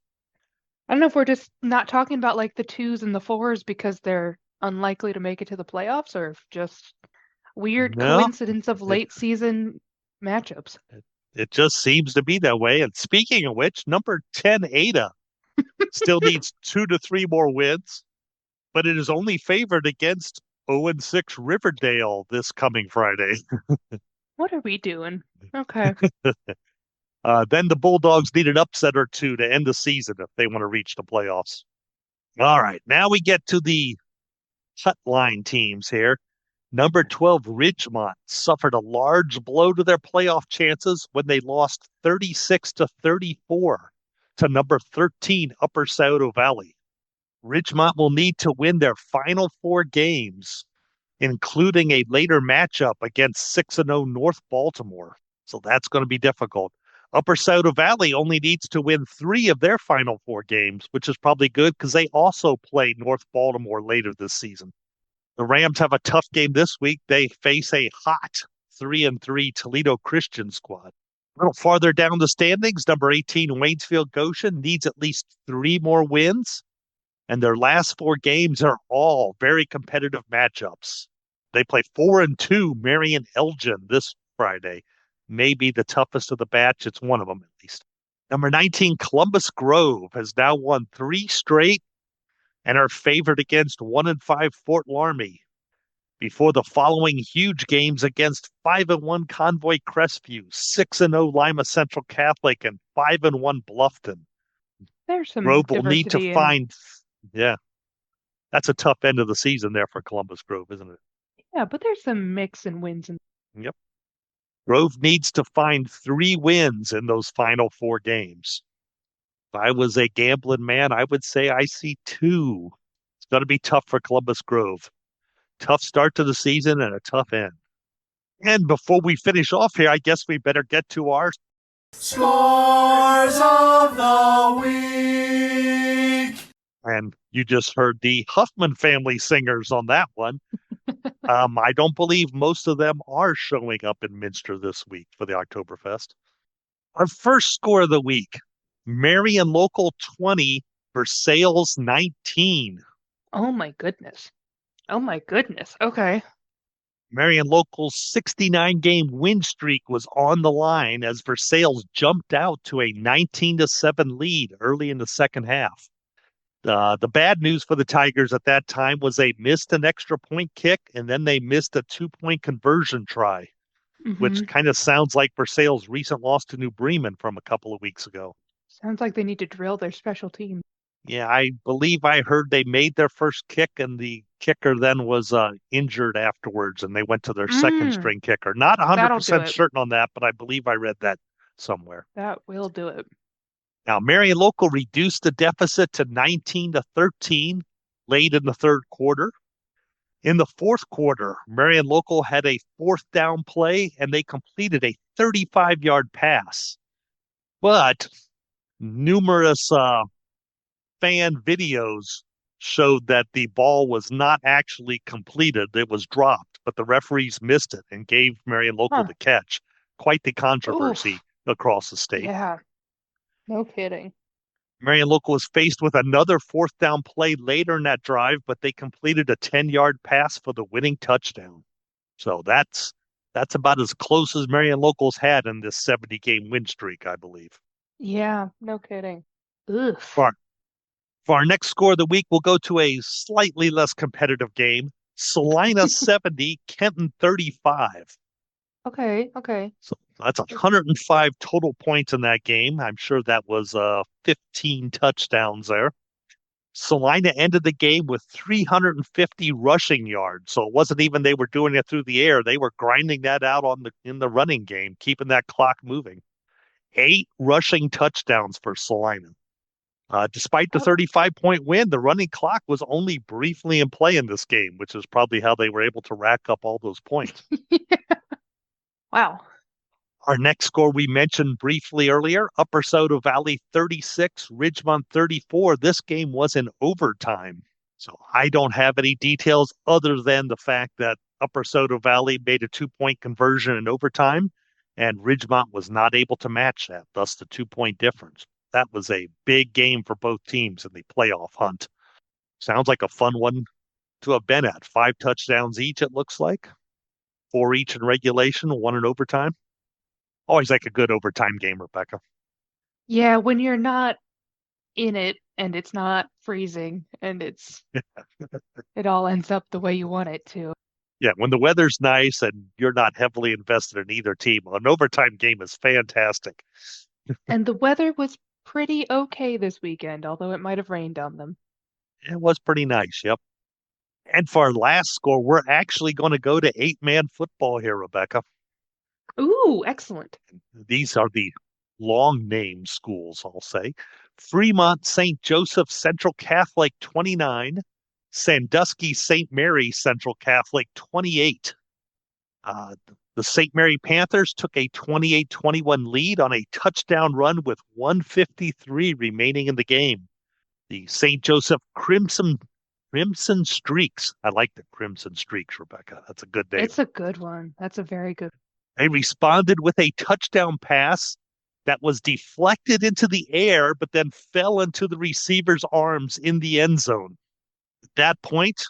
I don't know if we're just not talking about like the 2s and the 4s because they're unlikely to make it to the playoffs, or if just weird coincidence of late season matchups. It just seems to be that way. And speaking of which, number 10 Ada still needs 2 to 3 more wins, but it is only favored against 0-6 Riverdale this coming Friday. What are we doing? Okay. Then the Bulldogs need an upset or 2 to end the season if they want to reach the playoffs. All right, now we get to the cut line teams here. Number 12, Ridgemont, suffered a large blow to their playoff chances when they lost 36-34 to number 13, Upper Scioto Valley. Ridgemont will need to win their final 4 games, including a later matchup against 6-0 North Baltimore. So that's going to be difficult. Upper Scioto Valley only needs to win 3 of their final 4 games, which is probably good because they also play North Baltimore later this season. The Rams have a tough game this week. They face a hot 3-3 Toledo Christian squad. A little farther down the standings, number 18 Waynesfield Goshen needs at least 3 more wins, and their last 4 games are all very competitive matchups. They play 4-2 Marion Elgin this Friday. Maybe the toughest of the batch. It's one of them, at least. Number 19, Columbus Grove, has now won 3 straight and are favored against 1-5 Fort Laramie before the following huge games against 5-1 Convoy Crestview, 6-0 Lima Central Catholic, and 5-1 Bluffton. There's some Grove will need to diversity find, yeah, that's a tough end of the season there for Columbus Grove, isn't it? Yeah, but there's some mix and wins. Yep. Grove needs to find 3 wins in those final 4 games. If I was a gambling man, I would say I see 2. It's going to be tough for Columbus Grove. Tough start to the season and a tough end. And before we finish off here, I guess we better get to our Scores of the week. And you just heard the Huffman family singers on that one. I don't believe most of them are showing up in Minster this week for the Oktoberfest. Our first score of the week, Marion Local 20, Versailles 19. Oh my goodness. Oh my goodness. Okay. Marion Local's 69-game win streak was on the line as Versailles jumped out to a 19-7 lead early in the second half. The bad news for the Tigers at that time was they missed an extra point kick and then they missed a 2-point conversion try, which kind of sounds like Versailles' recent loss to New Bremen from a couple of weeks ago. Sounds like they need to drill their special team. Yeah, I believe I heard they made their first kick and the kicker then was injured afterwards and they went to their second string kicker. Not 100% certain on that, but I believe I read that somewhere. That will do it. Now, Marion Local reduced the deficit to 19-13 late in the third quarter. In the fourth quarter, Marion Local had a 4th down play and they completed a 35-yard pass. But numerous fan videos showed that the ball was not actually completed. It was dropped, but the referees missed it and gave Marion Local the catch. Quite the controversy across the state. Yeah. No kidding. Marion Local was faced with another 4th down play later in that drive, but they completed a 10-yard pass for the winning touchdown. So that's about as close as Marion Local's had in this 70-game win streak, I believe. Yeah, no kidding. Ugh. For our next score of the week, we'll go to a slightly less competitive game. Salina 70, Kenton 35. Okay. So that's 105 total points in that game. I'm sure that was 15 touchdowns there. Salina ended the game with 350 rushing yards. So it wasn't even they were doing it through the air. They were grinding that out in the running game, keeping that clock moving. 8 rushing touchdowns for Salina. Despite the 35-point win, the running clock was only briefly in play in this game, which is probably how they were able to rack up all those points. Wow. Our next score we mentioned briefly earlier, Upper Scioto Valley 36, Ridgemont 34. This game was in overtime. So I don't have any details other than the fact that Upper Scioto Valley made a 2-point conversion in overtime, and Ridgemont was not able to match that, thus the 2-point difference. That was a big game for both teams in the playoff hunt. Sounds like a fun one to have been at. 5 touchdowns each, it looks like. 4 each in regulation, 1 in overtime. Always like a good overtime game, Rebekah. Yeah, when you're not in it and it's not freezing and it all ends up the way you want it to. Yeah, when the weather's nice and you're not heavily invested in either team, an overtime game is fantastic. And the weather was pretty okay this weekend, although it might have rained on them. It was pretty nice, yep. And for our last score, we're actually going to go to 8-man football here, Rebecca. Ooh, excellent. These are the long name schools, I'll say. Fremont St. Joseph Central Catholic 29, Sandusky St. Mary Central Catholic 28. The St. Mary Panthers took a 28-21 lead on a touchdown run with 1:53 remaining in the game. The St. Joseph Crimson Streaks. I like the Crimson Streaks, Rebecca. That's a good name. It's a good one. That's a very good. They responded with a touchdown pass that was deflected into the air, but then fell into the receiver's arms in the end zone. At that point,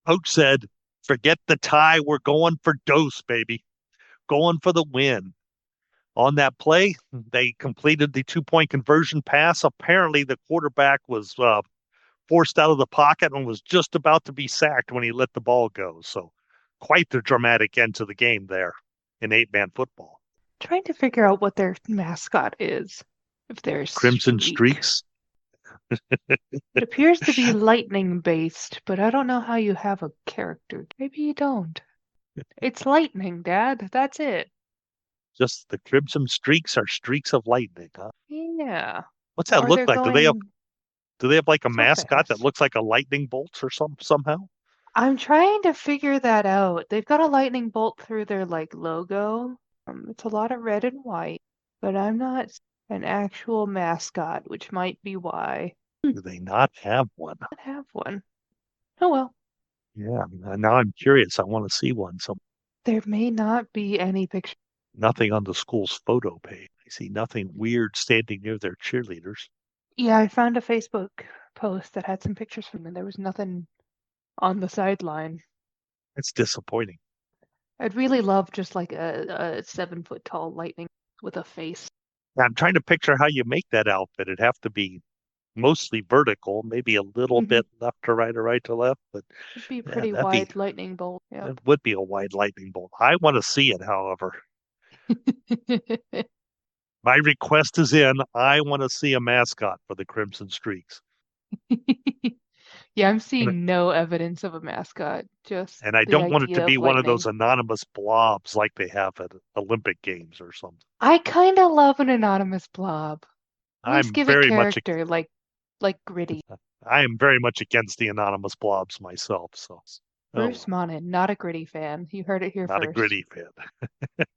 coach said, forget the tie. We're going for dose, baby. Going for the win. On that play, they completed the 2-point conversion pass. Apparently, the quarterback was forced out of the pocket and was just about to be sacked when he let the ball go. So quite the dramatic end to the game there in 8-man football. Trying to figure out what their mascot is. If there's Crimson Streaks. It appears to be lightning based, but I don't know how you have a character. Maybe you don't. It's lightning, Dad. That's it. Just the Crimson Streaks are streaks of lightning, huh? Yeah. What's that Or look they're like? going Do they have like a so mascot that fast. looks like a lightning bolt or somehow? I'm trying to figure that out. They've got a lightning bolt through their logo. It's a lot of red and white, but I'm not an actual mascot, which might be why Do they not have one? I don't have one. Oh well, Yeah, now I'm curious. I want to see one. So there may not be any picture. nothing on the school's photo page. I see nothing weird standing near their cheerleaders. Yeah, I found a Facebook post that had some pictures from them. There was nothing on the sideline. It's disappointing. I'd really love just like a 7 foot tall lightning with a face. I'm trying to picture how you make that outfit. It'd have to be mostly vertical, maybe a little bit left to right or right to left, but It'd be a yeah, pretty wide lightning bolt. Yeah. that would be a wide lightning bolt. I want to see it, however. My request is in. I want to see a mascot for the Crimson Streaks. Yeah, I'm seeing no evidence of a mascot, just And I the don't want it to idea be of one of those lightning. anonymous blobs like they have at Olympic Games or something. I kind of love an anonymous blob. At least I'm give it very much character, like Gritty. I am very much against the anonymous blobs myself. So, Bruce well, Monnin, not a Gritty fan. You heard it here not a first. gritty fan.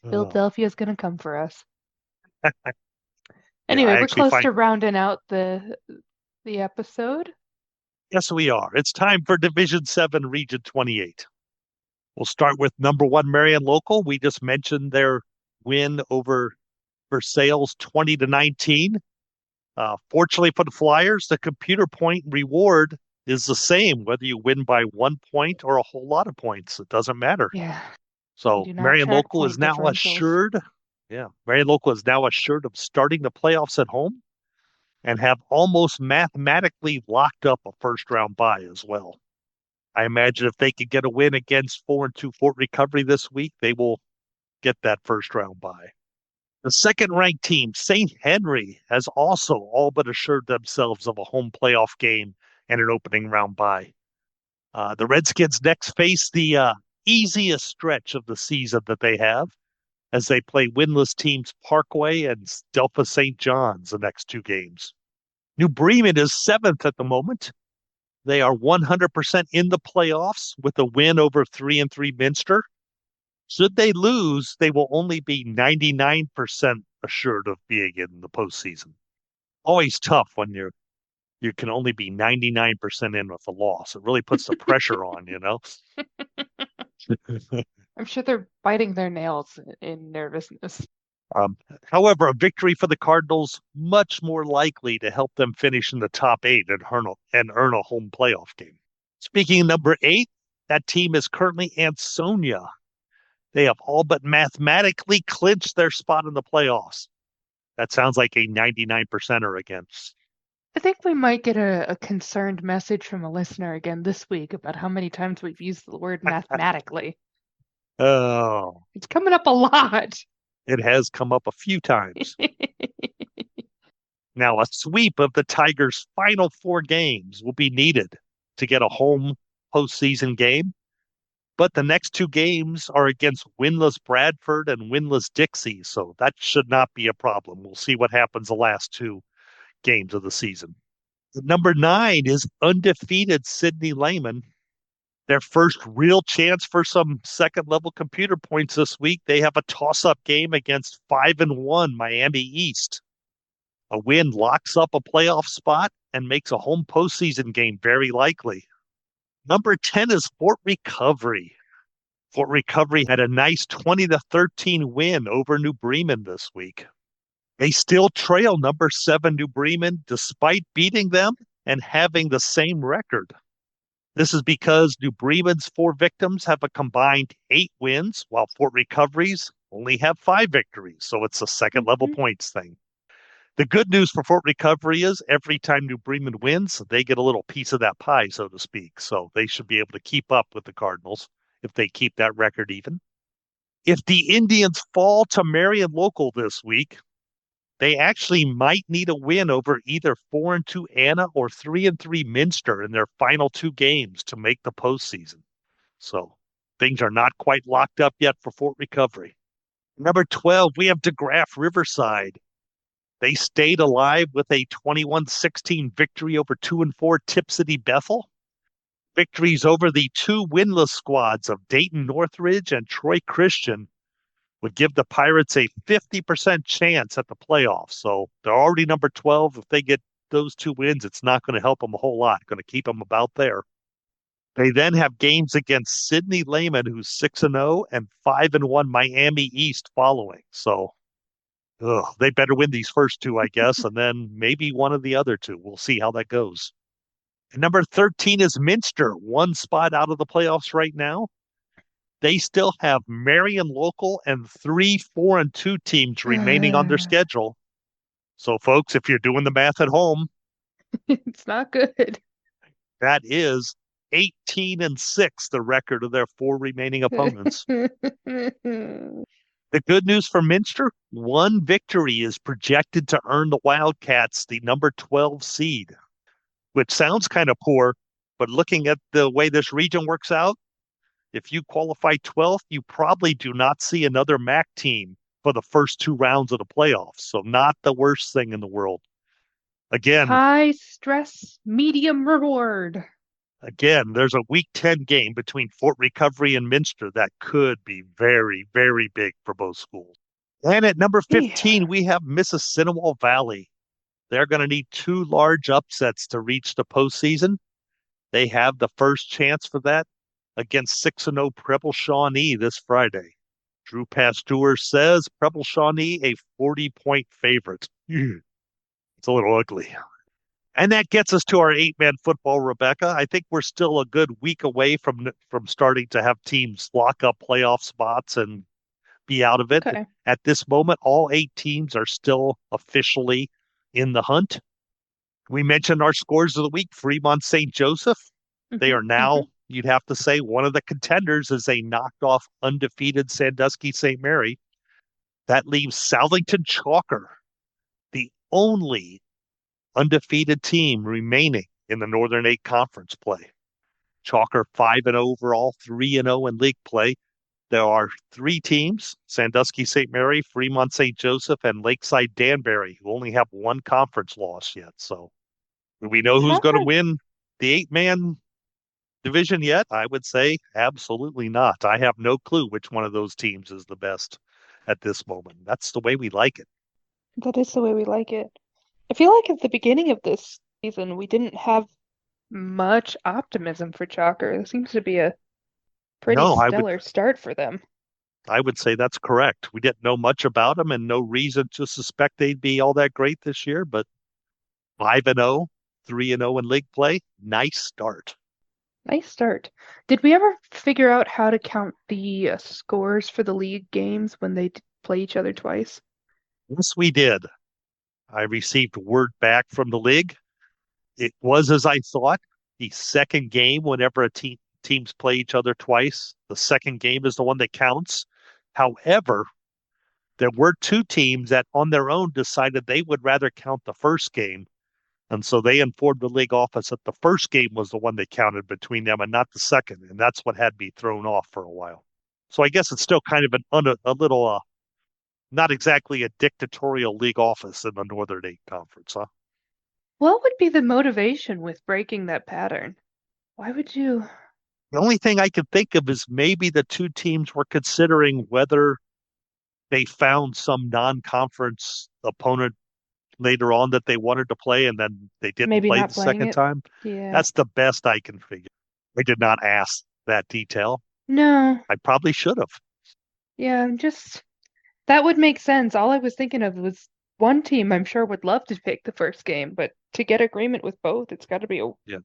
Philadelphia's gonna come for us. Yeah, Anyway, I we're actually close find to rounding out the episode. yes, we are. It's time for Division 7, Region 28. We'll start with number 1 Marion Local. We just mentioned their win over Versailles 20-19. Fortunately for the Flyers, the computer point reward is the same, whether you win by 1 point or a whole lot of points. It doesn't matter. Yeah, we So do not Marion track Local is point now differentials. assured. Yeah, Marion Local is now assured of starting the playoffs at home and have almost mathematically locked up a first-round bye as well. I imagine if they could get a win against 4-2 Fort Recovery this week, they will get that first-round bye. The second-ranked team, St. Henry, has also all but assured themselves of a home playoff game and an opening round bye. The Redskins next face the easiest stretch of the season that they have as they play winless teams Parkway and Delta St. John's the next 2 games. New Bremen is 7th at the moment. They are 100% in the playoffs with a win over 3-3 Minster. Should they lose, they will only be 99% assured of being in the postseason. Always tough when you can only be 99% in with a loss. It really puts the pressure on, you know? I'm sure they're biting their nails in nervousness. However, a victory for the Cardinals much more likely to help them finish in the top 8 and earn a home playoff game. Speaking of number 8, that team is currently Ansonia. They have all but mathematically clinched their spot in the playoffs. That sounds like a 99%er again. I think we might get a concerned message from a listener again this week about how many times we've used the word mathematically. Oh, It's coming up a lot. it has come up a few times. Now, a sweep of the Tigers' final 4 games will be needed to get a home postseason game. But the next two games are against winless Bradford and winless Dixie, so that should not be a problem. We'll see what happens the last two games of the season. Number 9 is undefeated Sidney Lehman. Their first real chance for some second level computer points this week. They have a toss-up game against 5-1 Miami East. A win locks up a playoff spot and makes a home postseason game very likely. Number 10 is Fort Recovery. Fort Recovery had a nice 20-13 win over New Bremen this week. They still trail number 7 New Bremen despite beating them and having the same record. This is because New Bremen's 4 victims have a combined 8 wins, while Fort Recovery's only have 5 victories. So it's a second level points thing. The good news for Fort Recovery is every time New Bremen wins, they get a little piece of that pie, so to speak. So they should be able to keep up with the Cardinals if they keep that record even. If the Indians fall to Marion Local this week, they actually might need a win over either 4-2 Anna or 3-3 Minster in their final 2 games to make the postseason. So things are not quite locked up yet for Fort Recovery. Number 12, we have DeGraff Riverside. They stayed alive with a 21-16 victory over 2-4 Tip City Bethel. Victories over the 2 winless squads of Dayton Northridge and Troy Christian would give the Pirates a 50% chance at the playoffs. So they're already number 12. If they get those 2 wins, it's not going to help them a whole lot. Going to keep them about there. They then have games against Sidney Lehman, who's 6-0, and 5-1 Miami East following. So they better win these first 2, I guess, and then maybe one of the other 2. We'll see how that goes. And number 13 is Minster, 1 spot out of the playoffs right now. They still have Marion Local and 3 4-2 teams remaining on their schedule. So, folks, if you're doing the math at home, it's not good. That is 18-6, the record of their 4 remaining opponents. The good news for Minster, 1 victory is projected to earn the Wildcats the number 12 seed, which sounds kind of poor, but looking at the way this region works out, if you qualify 12th, you probably do not see another MAC team for the first 2 rounds of the playoffs. So not the worst thing in the world. High stress, medium reward. Again, there's a Week 10 game between Fort Recovery and Minster that could be very, very big for both schools. And at number 15, we have Mississinewa Valley. They're going to need 2 large upsets to reach the postseason. They have the first chance for that against 6-0 Preble Shawnee this Friday. Drew Pasteur says Preble Shawnee a 40-point favorite. It's a little ugly. And that gets us to our 8-man football, Rebekah. I think we're still a good week away from starting to have teams lock up playoff spots and be out of it. Okay. At this moment, all 8 teams are still officially in the hunt. We mentioned our scores of the week. Fremont St. Joseph. They are now, you'd have to say, one of the contenders as they knocked off undefeated Sandusky St. Mary. That leaves Southington Chalker, the only undefeated team remaining in the Northern 8 Conference play. Chalker 5-0 overall, 3-0 in league play. There are 3 teams, Sandusky St. Mary, Fremont St. Joseph, and Lakeside Danbury, who only have 1 conference loss yet. So do we know who's going to win the 8-man division yet? I would say absolutely not. I have no clue which one of those teams is the best at this moment. That's the way we like it. That is the way we like it. I feel like at the beginning of this season, we didn't have much optimism for Chalker. It seems to be a pretty stellar start for them. I would say that's correct. We didn't know much about them and no reason to suspect they'd be all that great this year, but 5-0, 3-0 in league play, nice start. Nice start. Did we ever figure out how to count the scores for the league games when they play each other twice? Yes, we did. I received word back from the league. It was as I thought. The second game, whenever teams play each other twice, the second game is the one that counts. However, there were 2 teams that on their own decided they would rather count the first game And so they informed the league office that the first game was the one they counted between them and not the second. And that's what had me thrown off for a while. So I guess it's still kind of a little, not exactly a dictatorial league office in the Northern 8 Conference, huh? What would be the motivation with breaking that pattern? Why would you? The only thing I could think of is maybe the two teams were considering whether they found some non-conference opponent later on that they wanted to play and then they didn't Maybe play not the playing second it. time. Yeah. That's the best I can figure. I did not ask that detail. No. I probably should have. Yeah, that would make sense. All I was thinking of was one team I'm sure would love to pick the first game, but to get agreement with both, it's got to be Yeah.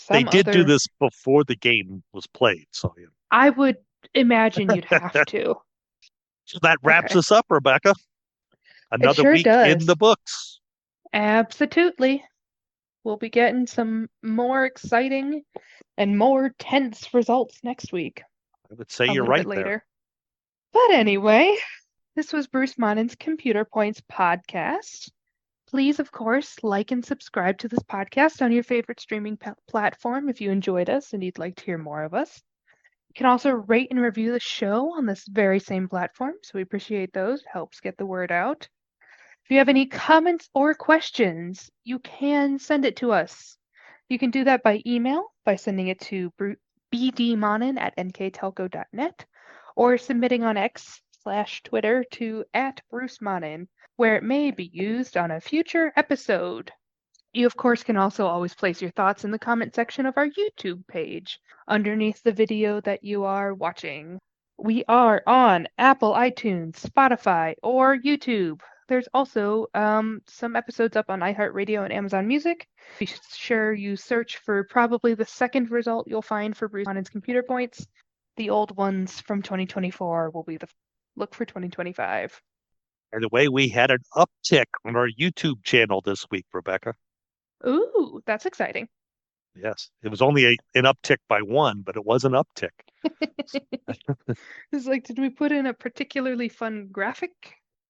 They some did do other. this before the game was played. So, yeah. I would imagine you'd have to. So that wraps Okay. us up, Rebekah. Another sure week in does. the books. Absolutely. We'll be getting some more exciting and more tense results next week, I would say a you're little right bit there. later. But anyway, this was Bruce Monnin's Computer Points podcast. Please, of course, like and subscribe to this podcast on your favorite streaming platform if you enjoyed us and you'd like to hear more of us. You can also rate and review the show on this very same platform, so we appreciate those. It helps get the word out. If you have any comments or questions, you can send it to us. You can do that by email by sending it to bdmonnin@nktelco.net or submitting on X/Twitter to @BruceMonnin, where it may be used on a future episode. You, of course, can also always place your thoughts in the comment section of our YouTube page underneath the video that you are watching. We are on Apple, iTunes, Spotify, or YouTube. There's also some episodes up on iHeartRadio and Amazon Music. Be sure you search for probably the second result you'll find for Bruce Monnin's Computer Points. The old ones from 2024 will be the look for 2025. By the way, we had an uptick on our YouTube channel this week, Rebekah. Ooh, that's exciting. Yes, it was only an uptick by one, but it was an uptick. It's like, did we put in a particularly fun graphic?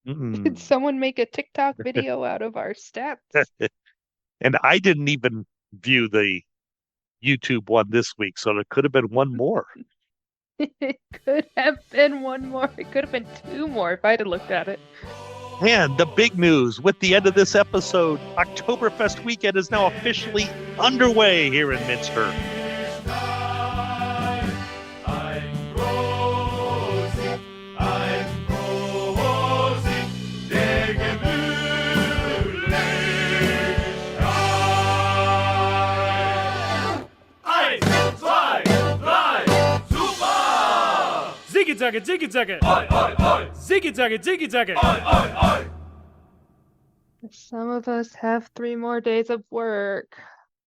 Did Mm. someone make a TikTok video out of our stats? And I didn't even view the YouTube one this week, so there could have been one more. It could have been one more. It could have been two more if I'd have looked at it. And the big news with the end of this episode, Oktoberfest weekend is now officially underway here in Minster. Ziggy-zaggy, ziggy-zaggy. Ziggy-zaggy, ziggy-zaggy. Some of us have 3 more days of work.